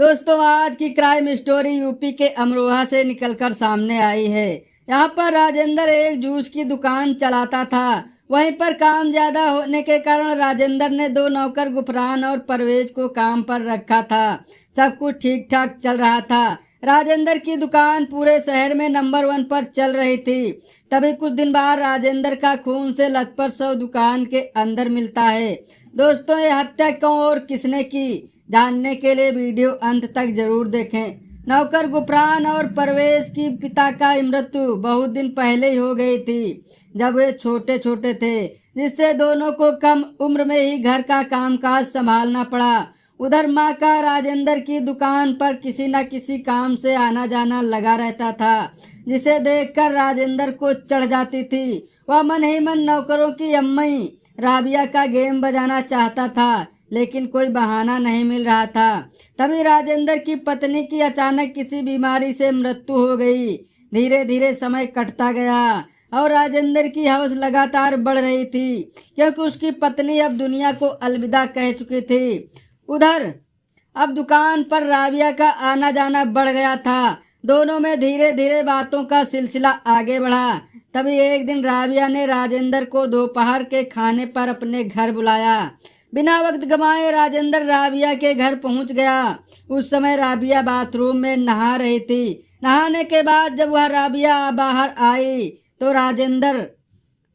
दोस्तों, आज की क्राइम स्टोरी यूपी के अमरोहा से निकलकर सामने आई है। यहाँ पर राजेंद्र एक जूस की दुकान चलाता था। वहीं पर काम ज्यादा होने के कारण राजेंद्र ने दो नौकर गुफरान और परवेज को काम पर रखा था। सब कुछ ठीक ठाक चल रहा था। राजेंद्र की दुकान पूरे शहर में नंबर 1 पर चल रही थी। तभी कुछ दिन बाद राजेंद्र का खून से लथपथ शव दुकान के अंदर मिलता है। दोस्तों, ये हत्या क्यों और किसने की, जानने के लिए वीडियो अंत तक जरूर देखें। नौकर गुफरान और परवेज की पिता का मृत्यु बहुत दिन पहले ही हो गई थी, जब वे छोटे छोटे थे, जिससे दोनों को कम उम्र में ही घर का कामकाज संभालना पड़ा। उधर माँ का राजेंद्र की दुकान पर किसी न किसी काम से आना जाना लगा रहता था, जिसे देखकर राजेंद्र को चढ़ जाती थी। वह मन ही मन नौकरों की अम्मी राबिया का गेम बजाना चाहता था, लेकिन कोई बहाना नहीं मिल रहा था। तभी राजेंद्र की पत्नी की अचानक किसी बीमारी से मृत्यु हो गई। धीरे धीरे समय कटता गया और राजेंद्र की हवस लगातार बढ़ रही थी, क्योंकि उसकी पत्नी अब दुनिया को अलविदा कह चुकी थी। उधर अब दुकान पर राबिया का आना जाना बढ़ गया था। दोनों में धीरे धीरे बातों का सिलसिला आगे बढ़ा। तभी एक दिन राबिया ने राजेंद्र को दोपहर के खाने पर अपने घर बुलाया। बिना वक्त गंवाए राजेंद्र राबिया के घर पहुंच गया। उस समय राबिया बाथरूम में नहा रही थी। नहाने के बाद जब वह राबिया बाहर आई तो राजेंद्र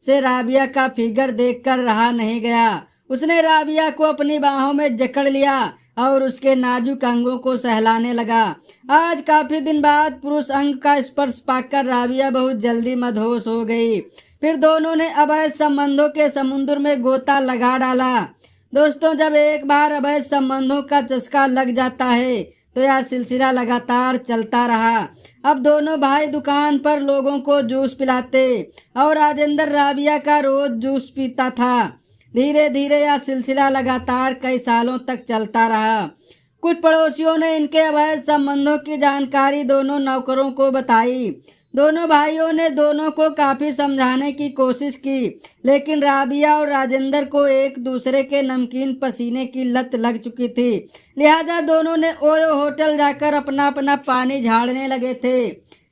से राबिया का फिगर देखकर रहा नहीं गया। उसने राबिया को अपनी बाहों में जकड़ लिया और उसके नाजुक अंगों को सहलाने लगा। आज काफी दिन बाद पुरुष अंग का स्पर्श पाकर राबिया बहुत जल्दी मदहोश हो गई। फिर दोनों ने अवैध संबंधों के समुद्र में गोता लगा डाला। दोस्तों, जब एक बार अवैध संबंधों का चस्का लग जाता है तो यह सिलसिला लगातार चलता रहा। अब दोनों भाई दुकान पर लोगों को जूस पिलाते और राजेंद्र राबिया का रोज जूस पीता था। धीरे धीरे यह सिलसिला लगातार कई सालों तक चलता रहा। कुछ पड़ोसियों ने इनके अवैध संबंधों की जानकारी दोनों नौकरों को बताई। दोनों भाइयों ने दोनों को काफी समझाने की कोशिश की, लेकिन राबिया और राजेंद्र को एक दूसरे के नमकीन पसीने की लत लग चुकी थी। लिहाजा दोनों ने ओयो होटल जाकर अपना अपना पानी झाड़ने लगे थे।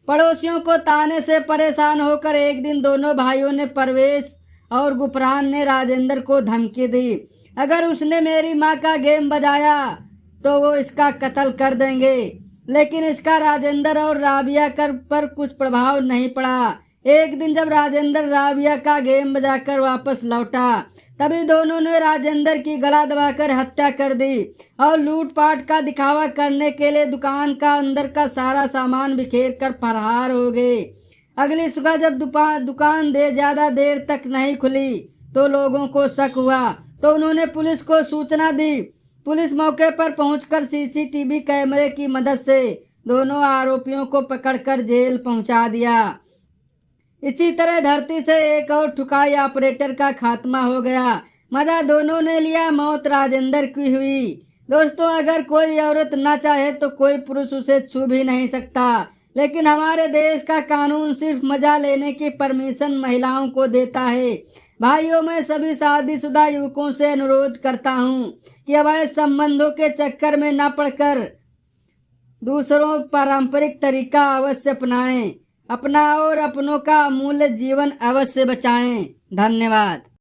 पड़ोसियों को ताने से परेशान होकर एक दिन दोनों भाइयों ने परवेज और गुफरान ने राजेंद्र को धमकी दी, अगर उसने मेरी माँ का गेम बजाया तो वो इसका कत्ल कर देंगे। लेकिन इसका राजेंद्र और राबिया पर कुछ प्रभाव नहीं पड़ा। एक दिन जब राजेंद्र राबिया का गेम बजाकर वापस लौटा, तभी दोनों ने राजेंद्र की गला दबाकर हत्या कर दी और लूटपाट का दिखावा करने के लिए दुकान का अंदर का सारा सामान बिखेर कर फरार हो गए। अगली सुबह जब दुकान ज्यादा देर तक नहीं खुली तो लोगों को शक हुआ, तो उन्होंने पुलिस को सूचना दी। पुलिस मौके पर पहुंचकर सीसीटीवी कैमरे की मदद से दोनों आरोपियों को पकड़कर जेल पहुंचा दिया। इसी तरह धरती से एक और ठुकाई ऑपरेटर का खात्मा हो गया। मजा दोनों ने लिया, मौत राजेंद्र की हुई। दोस्तों, अगर कोई औरत ना चाहे तो कोई पुरुष उसे छू भी नहीं सकता, लेकिन हमारे देश का कानून सिर्फ मजा लेने की परमिशन महिलाओं को देता है। भाइयों, मैं सभी शादीशुदा युवकों से अनुरोध करता हूँ कि अवैध संबंधों के चक्कर में न पड़कर दूसरों पारंपरिक तरीका अवश्य अपनाएं। अपना और अपनों का अमूल्य जीवन अवश्य बचाएं। धन्यवाद।